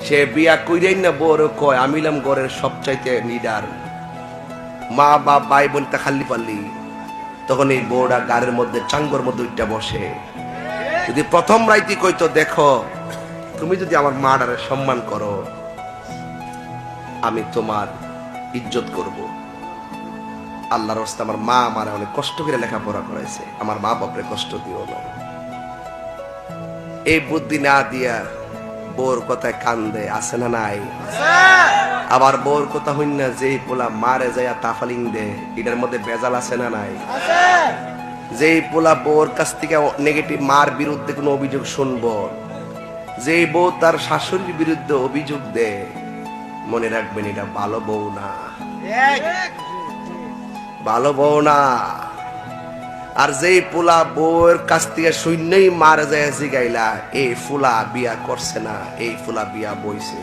সে বিয়া কইরাই না বড় কয় আমিলাম ঘরের সবচাইতে লিডার, মা বাপ ভাই বোন তা খালি পাল্লি। তখন এই বউটা গাড়ির মধ্যে চাঙ্গর মধ্যে উঠটা বসে। যদি প্রথম রাইতি কইতো দেখো তুমি যদি আমার মাটারে সম্মান করো আমি তোমার ইজ্জত করব। আল্লাহর রাস্তায় আমার মা আমার অনেক কষ্ট করে লেখাপড়া করাইছে, আমার মা বাপরে কষ্ট দিও না। এই বুদ্ধি না দিয়া বোর কথায় কান্দে, আছে না নাই? আবার বোর কথা হইন না যেই পোলা মারে যাইয়া তাফালিং দে, এটার মধ্যে বেজাল আছে না নাই? যেই পোলা বোর কাছ থেকে নেগেটিভ মার বিরুদ্ধে কোনো অভিযোগ শুনবো, যেই বউ তার শাশুড়ির বিরুদ্ধে অভিযোগ দে, মনে রাখবেন এটা ভালো বউ না, ভালো বউ না। আর যেই পোলা বউয়ের কাছ থেকে শূন্যই মারা যায় জিগাইলা, এই ফুলা বিয়া করছে না, এই ফুলা বিয়া বইছে।